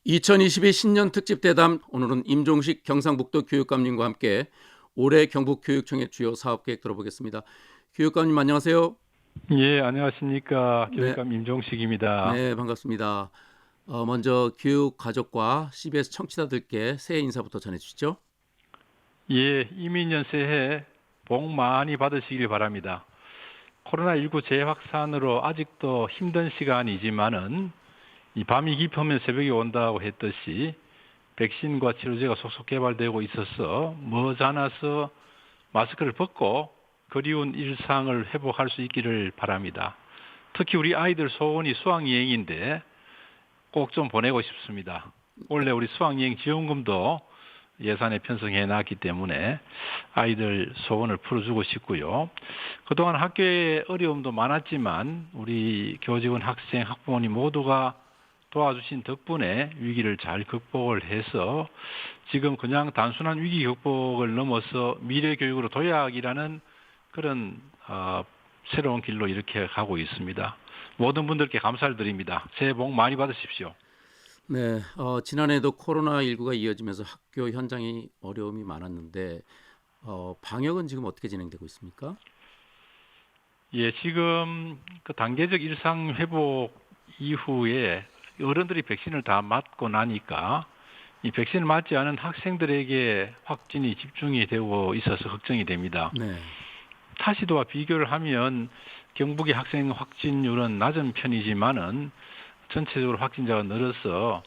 2022 신년 특집 대담, 오늘은 임종식 경상북도 교육감님과 함께 올해 경북교육청의 주요 사업 계획 들어보겠습니다. 교육감님 안녕하세요. 예, 안녕하십니까. 네, 교육감 임종식입니다. 네 반갑습니다. 먼저 교육 가족과 CBS 청취자들께 새해 인사부터 전해주시죠. 예, 이민년 새해 복 많이 받으시길 바랍니다. 코로나19 재확산으로 아직도 힘든 시간이지만은 이 밤이 깊으면 새벽이 온다고 했듯이 백신과 치료제가 속속 개발되고 있어서 머지않아서 마스크를 벗고 그리운 일상을 회복할 수 있기를 바랍니다. 특히 우리 아이들 소원이 수학여행인데 꼭 좀 보내고 싶습니다. 원래 우리 수학여행 지원금도 예산에 편성해 놨기 때문에 아이들 소원을 풀어주고 싶고요. 그동안 학교에 어려움도 많았지만 우리 교직원, 학생, 학부모님 모두가 도와주신 덕분에 위기를 잘 극복을 해서 지금 그냥 단순한 위기 극복을 넘어서 미래 교육으로 도약이라는 그런 새로운 길로 이렇게 가고 있습니다. 모든 분들께 감사를 드립니다. 새해 복 많이 받으십시오. 네, 지난해도 코로나19가 이어지면서 학교 현장이 어려움이 많았는데 방역은 지금 어떻게 진행되고 있습니까? 예, 지금 그 단계적 일상 회복 이후에 어른들이 백신을 다 맞고 나니까 이 백신을 맞지 않은 학생들에게 확진이 집중이 되고 있어서 걱정이 됩니다. 네, 타시도와 비교를 하면 경북의 학생 확진율은 낮은 편이지만은 전체적으로 확진자가 늘어서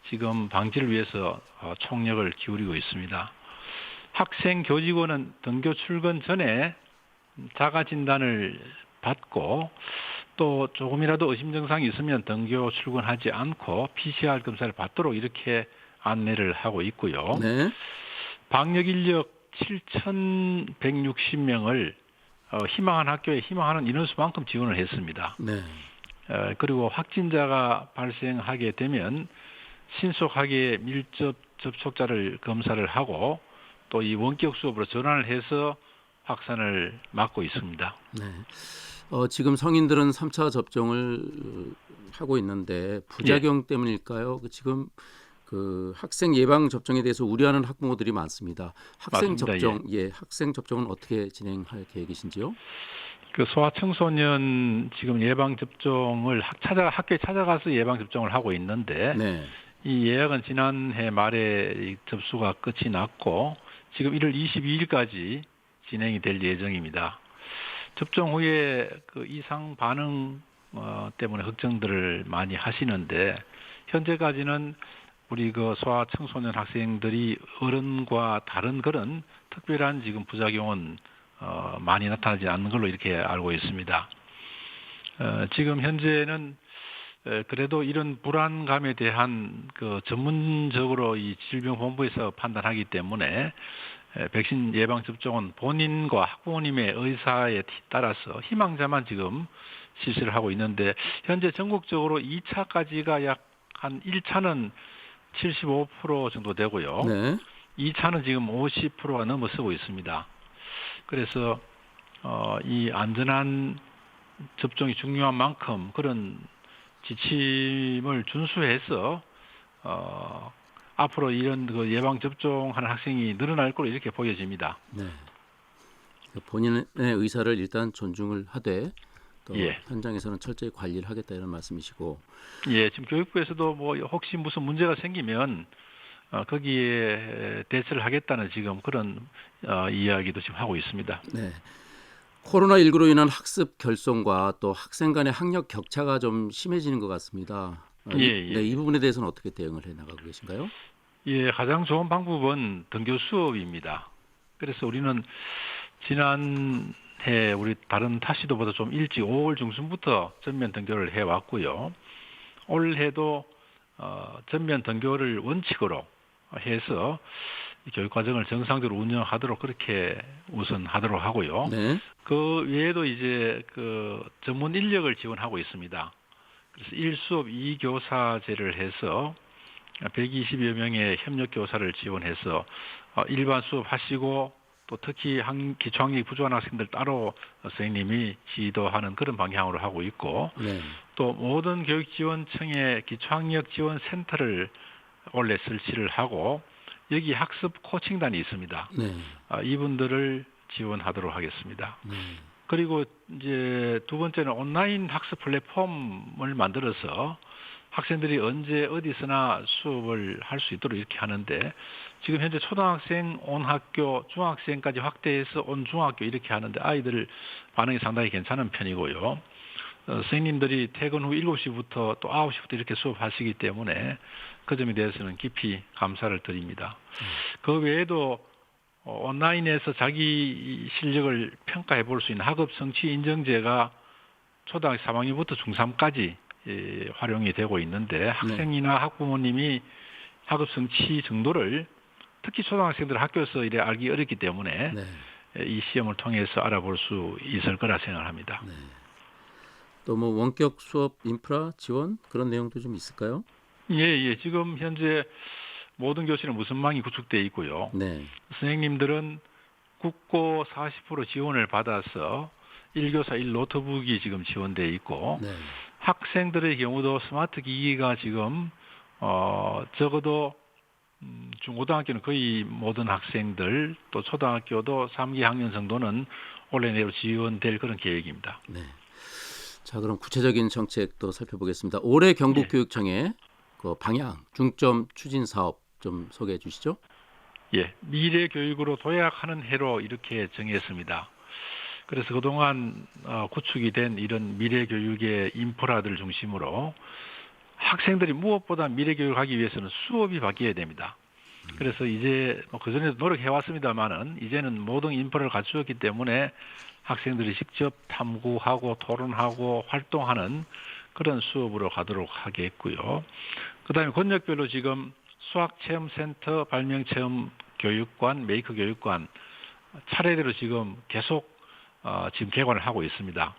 지금 방지를 위해서 총력을 기울이고 있습니다. 학생 교직원은 등교 출근 전에 자가 진단을 받고 또 조금이라도 의심 증상이 있으면 등교 출근하지 않고 PCR 검사를 받도록 이렇게 안내를 하고 있고요. 네, 방역 인력 7,160명을 희망하는 학교에 희망하는 인원수만큼 지원을 했습니다. 네, 그리고 확진자가 발생하게 되면 신속하게 밀접 접촉자를 검사를 하고 또 이 원격 수업으로 전환을 해서 확산을 막고 있습니다. 네. 지금 성인들은 3차 접종을 하고 있는데 예, 부작용 때문일까요? 지금 그 학생 예방 접종에 대해서 우려하는 학부모들이 많습니다. 학생 맞습니다. 예. 접종, 학생 접종은 어떻게 진행할 계획이신지요? 그 소아청소년 지금 예방 접종을 학교에 찾아가서 예방 접종을 하고 있는데 네, 이 예약은 지난해 말에 접수가 끝이 났고 지금 1월 22일까지 진행이 될 예정입니다. 접종 후에 그 이상 반응 때문에 걱정들을 많이 하시는데 현재까지는 우리 그 소아청소년 학생들이 어른과 다른 그런 특별한 지금 부작용은 많이 나타나지 않는 걸로 이렇게 알고 있습니다. 지금 현재는 그래도 이런 불안감에 대한 그 전문적으로 이 질병본부에서 판단하기 때문에 백신 예방 접종은 본인과 학부모님의 의사에 따라서 희망자만 지금 실시를 하고 있는데 현재 전국적으로 2차까지가 약 한 1차는 75% 정도 되고요. 네, 2차는 지금 50%가 넘어서고 있습니다. 그래서 이 안전한 접종이 중요한 만큼 그런 지침을 준수해서 앞으로 이런 그 예방 접종하는 학생이 늘어날 걸로 이렇게 보여집니다. 네. 본인의 의사를 일단 존중을 하되 또 예, 현장에서는 철저히 관리를 하겠다 이런 말씀이시고, 예, 지금 교육부에서도 뭐 혹시 무슨 문제가 생기면 거기에 대처를 하겠다는 지금 그런 이야기도 지금 하고 있습니다. 네. 코로나19로 인한 학습 결손과 또 학생 간의 학력 격차가 좀 심해지는 것 같습니다. 예, 네, 예, 이 예. 부분에 대해서는 어떻게 대응을 해 나가고 계신가요? 예, 가장 좋은 방법은 등교 수업입니다. 그래서 우리는 지난해 우리 다른 타시도보다 좀 일찍 5월 중순부터 전면 등교를 해왔고요. 올해도 전면 등교를 원칙으로 해서 교육 과정을 정상적으로 운영하도록 그렇게 우선 하도록 하고요. 네, 그 외에도 이제 그 전문 인력을 지원하고 있습니다. 그래서 1수업 2교사제를 해서 120여 명의 협력 교사를 지원해서 일반 수업 하시고 또 특히 기초학력이 부족한 학생들 따로 선생님이 지도하는 그런 방향으로 하고 있고 네, 또 모든 교육지원청의 기초학력 지원 센터를 원래 설치를 하고 여기 학습 코칭단이 있습니다. 네. 이분들을 지원하도록 하겠습니다. 네. 그리고 이제 두 번째는 온라인 학습 플랫폼을 만들어서 학생들이 언제 어디서나 수업을 할 수 있도록 이렇게 하는데 지금 현재 초등학생 온 학교, 중학생까지 확대해서 온 중학교 이렇게 하는데 아이들 반응이 상당히 괜찮은 편이고요. 선생님들이 퇴근 후 7시부터 또 9시부터 이렇게 수업하시기 때문에 그 점에 대해서는 깊이 감사를 드립니다. 그 외에도 온라인에서 자기 실력을 평가해 볼 수 있는 학업 성취 인정제가 초등학교 3학년부터 중3까지 활용이 되고 있는데 학생이나 학부모님이 학업 성취 정도를 특히 초등학생들 학교에서 이래 알기 어렵기 때문에 네. 이 시험을 통해서 알아볼 수 있을 거라 생각합니다. 네. 또 뭐 원격 수업 인프라 지원 그런 내용도 좀 있을까요? 예. 지금 현재 모든 교실은 무선망이 구축되어 있고요. 네. 선생님들은 국고 40% 지원을 받아서 1교사 1노트북이 지금 지원되어 있고 네. 학생들의 경우도 스마트 기기가 지금 적어도 중고등학교는 거의 모든 학생들 또 초등학교도 3기 학년 정도는 올해 내로 지원될 그런 계획입니다. 네. 자, 그럼 구체적인 정책도 살펴보겠습니다. 올해 경북교육청의 그 방향, 중점 추진 사업 좀 소개해 주시죠. 예, 미래 교육으로 도약하는 해로 이렇게 정했습니다. 그래서 그동안 구축이 된 이런 미래 교육의 인프라들 중심으로 학생들이 무엇보다 미래 교육을 하기 위해서는 수업이 바뀌어야 됩니다. 그래서 이제 그전에도 노력해 왔습니다만은 이제는 모든 인프라를 갖추었기 때문에 학생들이 직접 탐구하고 토론하고 활동하는 그런 수업으로 가도록 하겠고요. 그다음에 권역별로 지금 수학체험센터, 발명체험교육관, 메이크교육관 차례대로 지금 계속 지금 개관을 하고 있습니다.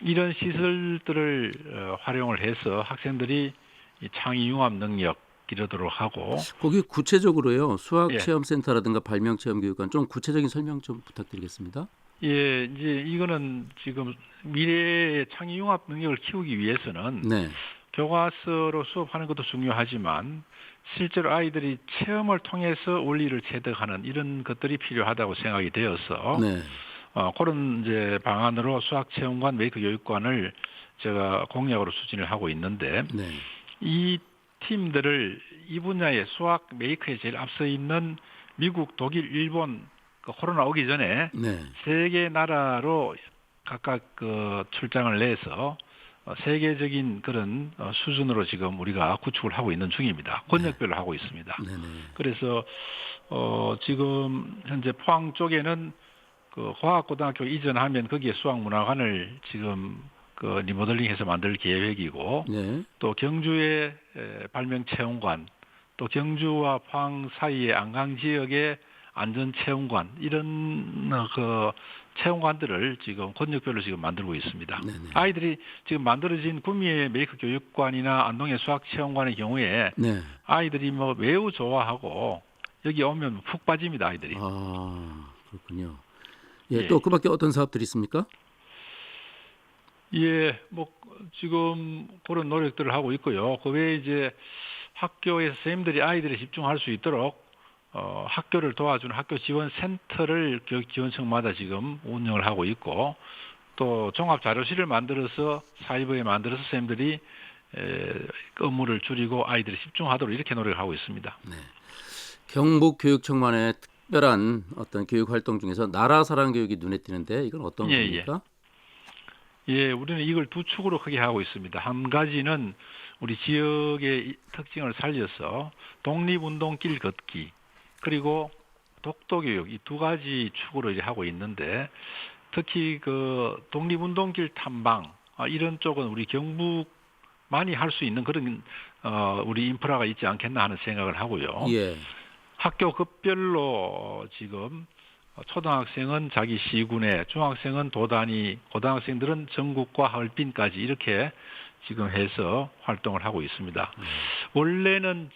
이런 시설들을 활용을 해서 학생들이 이 창의융합 능력 기르도록 하고 거기 구체적으로요. 수학 예. 체험 센터라든가 발명 체험 교육관 좀 구체적인 설명 좀 부탁드리겠습니다. 예, 이제 이거는 지금 미래의 창의융합 능력을 키우기 위해서는 네. 교과서로 수업하는 것도 중요하지만 실제로 아이들이 체험을 통해서 원리를 체득하는 이런 것들이 필요하다고 생각이 되어서 네. 그런 이제 방안으로 수학체험관, 메이크교육관을 제가 공약으로 추진을 하고 있는데 네. 이 팀들을 이 분야의 수학 메이크에 제일 앞서 있는 미국, 독일, 일본 코로나 오기 전에 네. 세 개 나라로 각각 그 출장을 내서 세계적인 그런 수준으로 지금 우리가 구축을 하고 있는 중입니다. 권역별로 하고 있습니다. 네. 네. 그래서 지금 현재 포항 쪽에는 그 과학고등학교 이전하면 거기에 수학문화관을 지금 그 리모델링해서 만들 계획이고 네. 또 경주의 발명체험관 또 경주와 포항 사이의 안강 지역의 안전체험관 이런 그 체험관들을 지금 권역별로 지금 만들고 있습니다. 네네. 아이들이 지금 만들어진 구미의 메이크 교육관이나 안동의 수학체험관의 경우에 네. 아이들이 뭐 매우 좋아하고 여기 오면 푹 빠집니다. 아이들이. 아, 그렇군요. 예, 예. 또 그밖에 어떤 사업들이 있습니까? 예, 뭐 지금 그런 노력들을 하고 있고요. 그 외에 이제 학교에서 선생님들이 아이들이 집중할 수 있도록 학교를 도와주는 학교 지원 센터를 교육지원청마다 지금 운영을 하고 있고 또 종합 자료실을 만들어서 사이버에 만들어서 선생님들이 업무를 줄이고 아이들이 집중하도록 이렇게 노력을 하고 있습니다. 네. 경북교육청만의 특별한 어떤 교육 활동 중에서 나라 사랑 교육이 눈에 띄는데 이건 어떤 예, 겁니까? 예, 우리는 이걸 두 축으로 크게 하고 있습니다. 한 가지는 우리 지역의 특징을 살려서 독립운동길 걷기 그리고 독도교육 이 두 가지 축으로 이제 하고 있는데 특히 그 독립운동길 탐방 이런 쪽은 우리 경북만이 할 수 있는 그런 우리 인프라가 있지 않겠나 하는 생각을 하고요. 예. 학교 급별로 지금 초등학생은 자기 시군에, 중학생은 도단위, 고등학생들은 전국과 하얼빈까지 이렇게 지금 해서 활동을 하고 있습니다. 원래는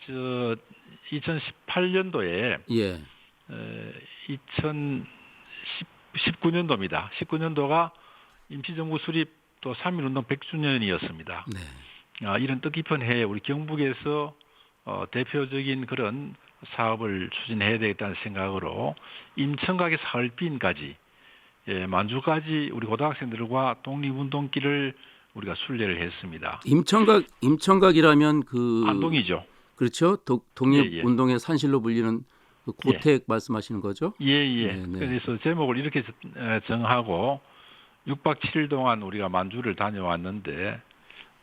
2018년도에 예. 2019년도입니다. 19년도가 임시정부 수립 또 3.1운동 100주년이었습니다. 네. 이런 뜻깊은 해에 우리 경북에서 대표적인 그런 사업을 추진해야 되겠다는 생각으로 인천각에서 하얼빈까지, 만주까지 우리 고등학생들과 독립운동길을 우리가 순례를 했습니다. 임청각이라면 그 안동이죠. 그렇죠. 예, 예. 독립운동의 산실로 불리는 그 예. 고택 말씀하시는 거죠? 예, 예. 네, 네. 그래서 제목을 이렇게 정하고 6박 7일 동안 우리가 만주를 다녀왔는데,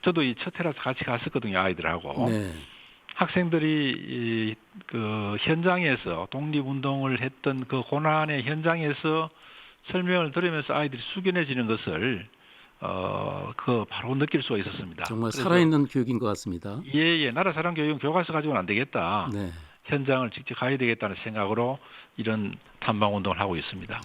저도 이 첫 해라서 같이 갔었거든요, 아이들하고. 네. 학생들이 그 현장에서 독립운동을 했던 그 고난의 현장에서 설명을 들으면서 아이들이 숙연해지는 것을 그 바로 느낄 수가 있었습니다. 정말 그래서 살아있는 교육인 것 같습니다. 예, 나라 사람 교육은 교과서 가지고는 안 되겠다. 네. 현장을 직접 가야 되겠다는 생각으로 이런 탐방 운동을 하고 있습니다.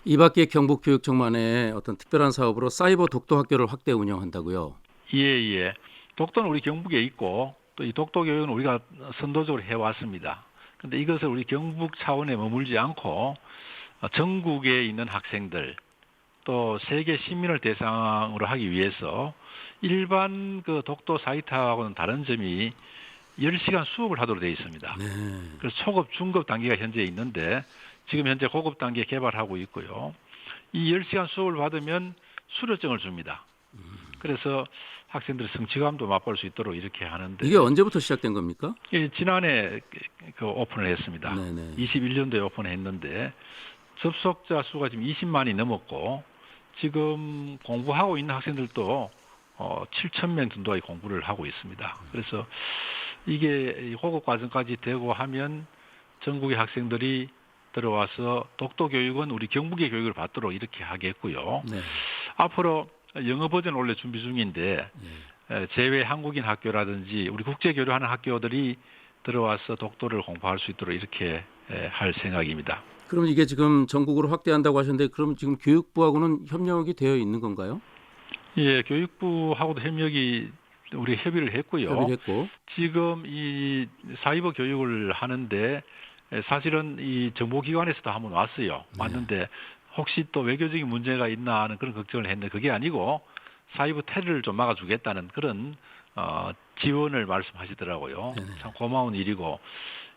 이 밖에 경북교육청만의 어떤 특별한 사업으로 사이버 독도 학교를 확대 운영한다고요. 예. 독도는 우리 경북에 있고 또 이 독도 교육은 우리가 선도적으로 해왔습니다. 그런데 이것을 우리 경북 차원에 머물지 않고 전국에 있는 학생들 또 세계 시민을 대상으로 하기 위해서 일반 그 독도 사이트하고는 다른 점이 10시간 수업을 하도록 되어 있습니다. 네. 그래서 초급, 중급 단계가 현재 있는데 지금 현재 고급 단계 개발하고 있고요. 이 10시간 수업을 받으면 수료증을 줍니다. 그래서 학생들의 성취감도 맛볼 수 있도록 이렇게 하는데, 이게 언제부터 시작된 겁니까? 지난해 그 오픈을 했습니다. 네네. 21년도에 오픈했는데 접속자 수가 지금 20만이 넘었고 지금 공부하고 있는 학생들도 7,000명 정도의 공부를 하고 있습니다. 그래서 이게 고급 과정까지 되고 하면 전국의 학생들이 들어와서 독도 교육은 우리 경북의 교육을 받도록 이렇게 하겠고요. 네. 앞으로 영어 버전 원래 준비 중인데 제외 한국인 학교라든지 우리 국제 교류하는 학교들이 들어와서 독도를 공부할 수 있도록 이렇게 할 생각입니다. 그럼 이게 지금 전국으로 확대한다고 하셨는데 그럼 지금 교육부하고는 협력이 되어 있는 건가요? 예, 교육부하고도 협력이 우리 협의를 했고요. 협의를 했고. 지금 이 사이버 교육을 하는데 사실은 이 정보기관에서도 한번 왔어요. 왔는데 혹시 또 외교적인 문제가 있나 하는 그런 걱정을 했는데 그게 아니고 사이버 테러를 좀 막아주겠다는 그런 지원을 말씀하시더라고요. 참 고마운 일이고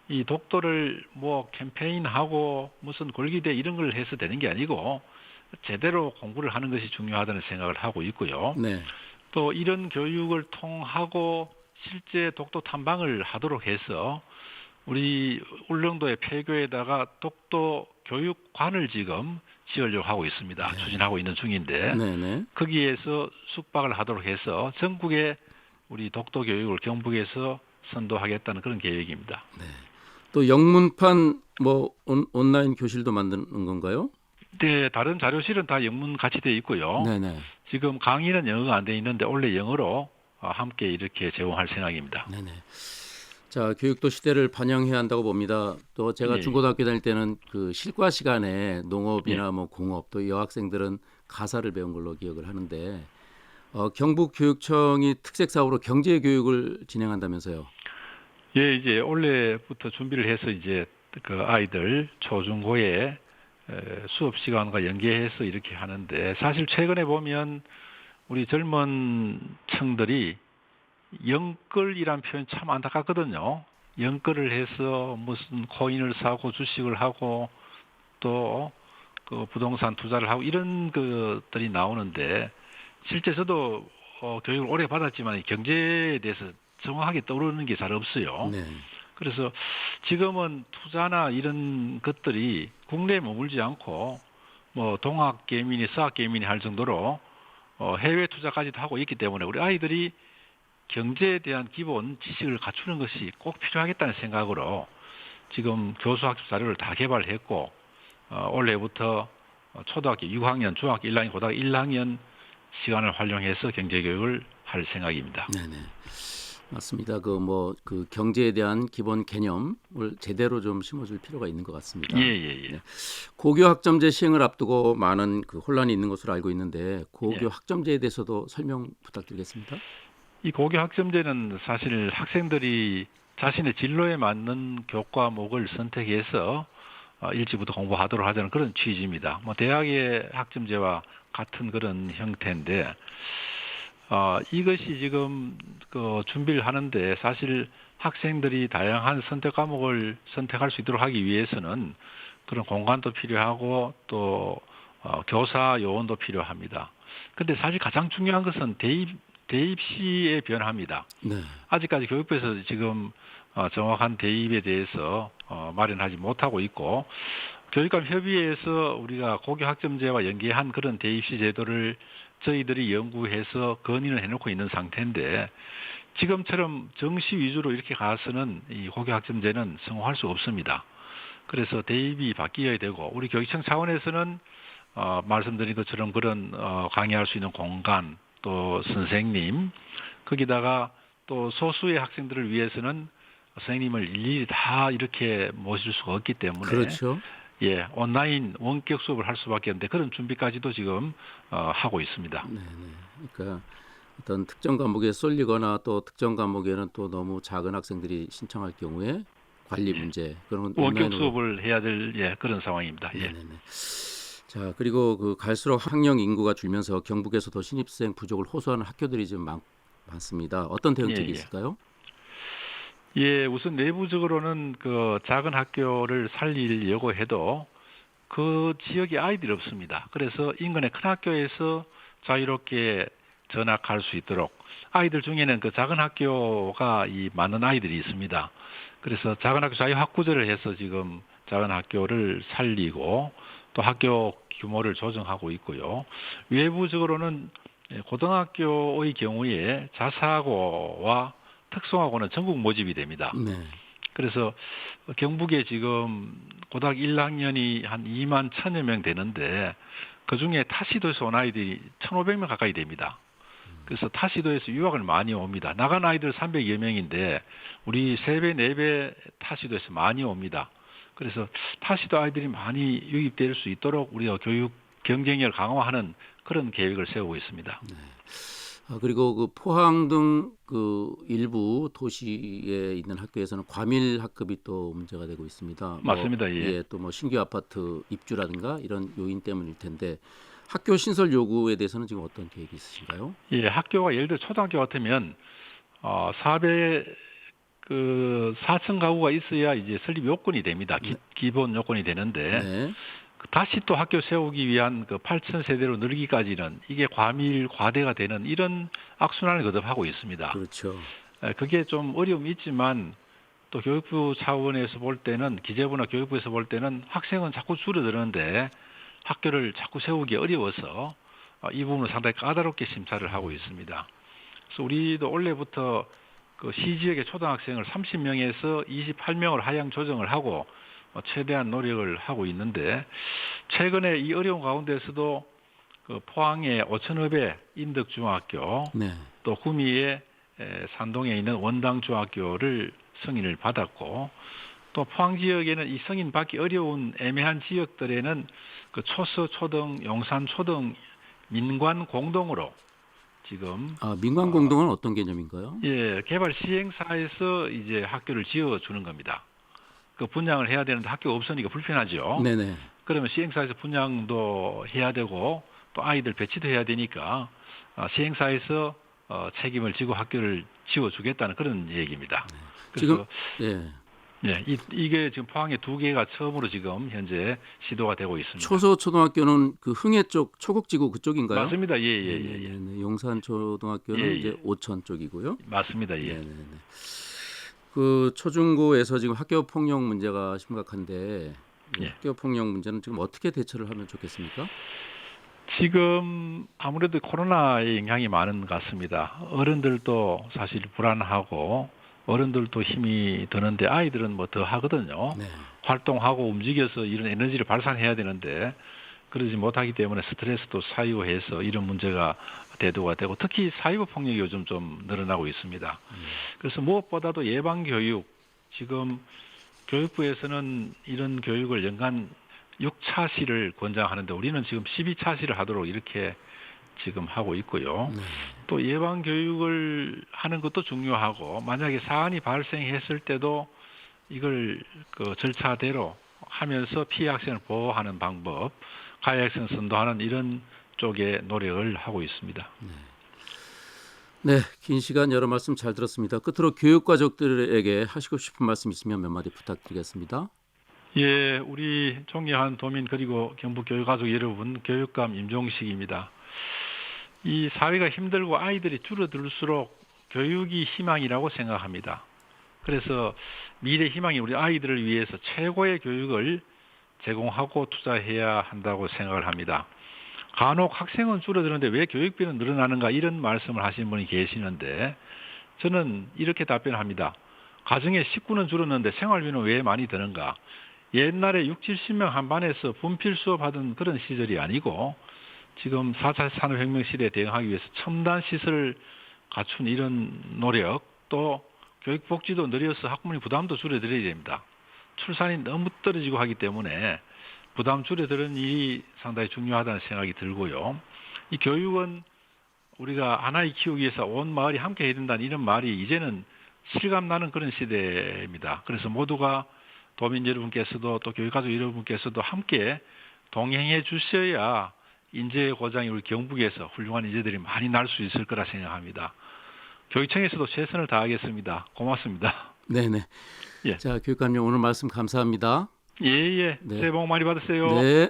이 독도를 뭐 캠페인하고 무슨 골기대 이런 걸 해서 되는 게 아니고 제대로 공부를 하는 것이 중요하다는 생각을 하고 있고요. 네. 또 이런 교육을 통하고 실제 독도 탐방을 하도록 해서 우리 울릉도의 폐교에다가 독도 교육관을 지금 지으려고 하고 있습니다. 추진하고 있는 중인데 네네. 거기에서 숙박을 하도록 해서 전국에 우리 독도 교육을 경북에서 선도하겠다는 그런 계획입니다. 또 영문판 뭐 온라인 교실도 만드는 건가요? 네, 다른 자료실은 다 영문 같이 되어 있고요. 네네. 지금 강의는 영어가 안 되어 있는데 원래 영어로 함께 이렇게 제공할 생각입니다. 네네. 자, 교육도 시대를 반영해야 한다고 봅니다. 또 제가 예. 중고등학교 다닐 때는 그 실과 시간에 농업이나 예. 뭐 공업 또 여학생들은 가사를 배운 걸로 기억을 하는데 경북교육청이 특색 사업으로 경제 교육을 진행한다면서요. 예, 이제 올해부터 준비를 해서 이제 그 아이들 초중고에 수업 시간과 연계해서 이렇게 하는데 사실 최근에 보면 우리 젊은 층들이 영끌이란 표현 참 안타깝거든요. 영끌을 해서 무슨 코인을 사고 주식을 하고 또 그 부동산 투자를 하고 이런 것들이 나오는데 실제 저도 교육을 오래 받았지만 경제에 대해서 정확하게 떠오르는 게 잘 없어요. 네. 그래서 지금은 투자나 이런 것들이 국내에 머물지 않고 뭐 동학개민이 서학개민이 할 정도로 해외 투자까지도 하고 있기 때문에 우리 아이들이 경제에 대한 기본 지식을 갖추는 것이 꼭 필요하겠다는 생각으로 지금 교수학습 자료를 다 개발했고 올해부터 초등학교 6학년, 중학교 1학년, 고등학교 1학년 시간을 활용해서 경제교육을 할 생각입니다. 네네. 맞습니다. 그 경제에 대한 기본 개념을 제대로 좀 심어줄 필요가 있는 것 같습니다. 예. 고교 학점제 시행을 앞두고 많은 그 혼란이 있는 것으로 알고 있는데 고교 학점제에 대해서도 설명 부탁드리겠습니다. 이 고교 학점제는 사실 학생들이 자신의 진로에 맞는 교과목을 선택해서 일찍부터 공부하도록 하자는 그런 취지입니다. 뭐 대학의 학점제와 같은 그런 형태인데 이것이 지금 그 준비를 하는데 사실 학생들이 다양한 선택 과목을 선택할 수 있도록 하기 위해서는 그런 공간도 필요하고 또 교사 요원도 필요합니다. 근데 사실 가장 중요한 것은 대입 시의 변화입니다. 네. 아직까지 교육부에서 지금 정확한 대입에 대해서 마련하지 못하고 있고 교육감 협의회에서 우리가 고교 학점제와 연계한 그런 대입시 제도를 저희들이 연구해서 건의를 해놓고 있는 상태인데 지금처럼 정시 위주로 이렇게 가서는 이 고교 학점제는 성공할 수 없습니다. 그래서 대입이 바뀌어야 되고 우리 교육청 차원에서는 말씀드린 것처럼 그런 강의할 수 있는 공간 또 선생님 거기다가 또 소수의 학생들을 위해서는 선생님을 일일이 다 이렇게 모실 수가 없기 때문에 그렇죠. 예, 온라인 원격 수업을 할 수밖에 없는데 그런 준비까지도 지금 하고 있습니다. 네, 네. 그러니까 어떤 특정 과목에 쏠리거나 또 특정 과목에는 또 너무 작은 학생들이 신청할 경우에 관리 문제 그런 건 원격 온라인으로. 수업을 해야 될 그런 상황입니다. 예. 네네네. 자, 그리고 그 갈수록 학령 인구가 줄면서 경북에서도 신입생 부족을 호소하는 학교들이 좀 많습니다. 어떤 대응책이 예. 있을까요? 예, 우선 내부적으로는 그 작은 학교를 살리려고 해도 그 지역에 아이들이 없습니다. 그래서 인근의 큰 학교에서 자유롭게 전학할 수 있도록 아이들 중에는 그 작은 학교가 많은 아이들이 있습니다. 그래서 작은 학교 자유학구제를 해서 지금 작은 학교를 살리고 또 학교 규모를 조정하고 있고요. 외부적으로는 고등학교의 경우에 자사고와 특성화고는 전국 모집이 됩니다. 네. 그래서 경북에 지금 고등학교 1학년이 한 2만 1천여 명 되는데 그중에 타시도에서 온 아이들이 1,500명 가까이 됩니다. 그래서 타시도에서 유학을 많이 옵니다. 나간 아이들 300여 명인데 우리 3배, 4배 타시도에서 많이 옵니다. 그래서 타시도 아이들이 많이 유입될 수 있도록 우리가 교육 경쟁력을 강화하는 그런 계획을 세우고 있습니다. 그리고 그 포항 등 그 일부 도시에 있는 학교에서는 과밀 학급이 또 문제가 되고 있습니다. 맞습니다. 예. 또 뭐 신규 아파트 입주라든가 이런 요인 때문일 텐데 학교 신설 요구에 대해서는 지금 어떤 계획이 있으신가요? 예, 학교가 예를 들어 초등학교 같으면 4층 가구가 있어야 이제 설립 요건이 됩니다. 기본 요건이 되는데 네. 다시 또 학교 세우기 위한 그 8천 세대로 늘기까지는 이게 과밀 과대가 되는 이런 악순환을 거듭하고 있습니다. 그렇죠. 그게 좀 어려움이 있지만 또 교육부 차원에서 볼 때는 기재부나 교육부에서 볼 때는 학생은 자꾸 줄어드는데 학교를 자꾸 세우기 어려워서 이 부분을 상당히 까다롭게 심사를 하고 있습니다. 그래서 우리도 올해부터 그 시지역의 초등학생을 30명에서 28명을 하향 조정을 하고 최대한 노력을 하고 있는데 최근에 이 어려운 가운데서도 그 포항의 오천읍의 인덕중학교 네. 또 구미의 산동에 있는 원당중학교를 승인을 받았고 또 포항 지역에는 이 승인 받기 어려운 애매한 지역들에는 그 초서 초등, 용산 초등 민관 공동으로 지금 민관 공동은 어떤 개념인가요? 예, 개발 시행사에서 이제 학교를 지어 주는 겁니다. 그 분양을 해야 되는데 학교가 없으니까 불편하죠. 네네. 그러면 시행사에서 분양도 해야 되고 또 아이들 배치도 해야 되니까 시행사에서 책임을 지고 학교를 지어주겠다는 그런 얘기입니다. 지금 그래서 이게 지금 포항에 2개가 처음으로 지금 현재 시도가 되고 있습니다. 초소 초등학교는 그 흥해 쪽 초곡지구 그쪽인가요? 맞습니다. 예. 네. 용산 초등학교는 예. 이제 오천 쪽이고요. 맞습니다. 예. 네네네. 그 초중고에서 지금 학교 폭력 문제가 심각한데 학교 폭력 문제는 지금 어떻게 대처를 하면 좋겠습니까? 지금 아무래도 코로나의 영향이 많은 것 같습니다. 어른들도 사실 불안하고 어른들도 힘이 드는데 아이들은 뭐 더 하거든요. 네. 활동하고 움직여서 이런 에너지를 발산해야 되는데 그러지 못하기 때문에 스트레스도 쌓이고해서 이런 문제가 대두가 되고 특히 사이버 폭력이 요즘 좀 늘어나고 있습니다. 그래서 무엇보다도 예방 교육 지금 교육부에서는 이런 교육을 연간 6차시를 권장하는데 우리는 지금 12차시를 하도록 이렇게 지금 하고 있고요. 또 예방 교육을 하는 것도 중요하고 만약에 사안이 발생했을 때도 이걸 그 절차대로 하면서 피해 학생을 보호하는 방법, 가해 학생 선도하는 이런 쪽에 노력을 하고 있습니다. 네, 긴 시간 여러 말씀 잘 들었습니다. 끝으로 교육가족들에게 하시고 싶은 말씀 있으면 몇 마디 부탁드리겠습니다. 예, 우리 존경하는 도민 그리고 경북 교육가족 여러분, 교육감 임종식입니다. 이 사회가 힘들고 아이들이 줄어들수록 교육이 희망이라고 생각합니다. 그래서 미래 희망이 우리 아이들을 위해서 최고의 교육을 제공하고 투자해야 한다고 생각을 합니다. 간혹 학생은 줄어드는데 왜 교육비는 늘어나는가 이런 말씀을 하시는 분이 계시는데 저는 이렇게 답변합니다. 가정의 식구는 줄었는데 생활비는 왜 많이 드는가? 옛날에 6, 70명 한 반에서 분필 수업하던 그런 시절이 아니고 지금 4차 산업혁명 시대에 대응하기 위해서 첨단 시설을 갖춘 이런 노력, 또 교육복지도 늘려서 학부모님 부담도 줄여드려야 됩니다. 출산이 너무 떨어지고 하기 때문에 부담 줄여드는 일이 상당히 중요하다는 생각이 들고요. 이 교육은 우리가 한 아이 키우기 위해서 온 마을이 함께 해야 된다는 이런 말이 이제는 실감나는 그런 시대입니다. 그래서 모두가 도민 여러분께서도 또 교육가족 여러분께서도 함께 동행해 주셔야 인재의 고장이 우리 경북에서 훌륭한 인재들이 많이 날 수 있을 거라 생각합니다. 교육청에서도 최선을 다하겠습니다. 고맙습니다. 네네. 예. 자, 교육감님 오늘 말씀 감사합니다. 예. 네. 새해 복 많이 받으세요. 네.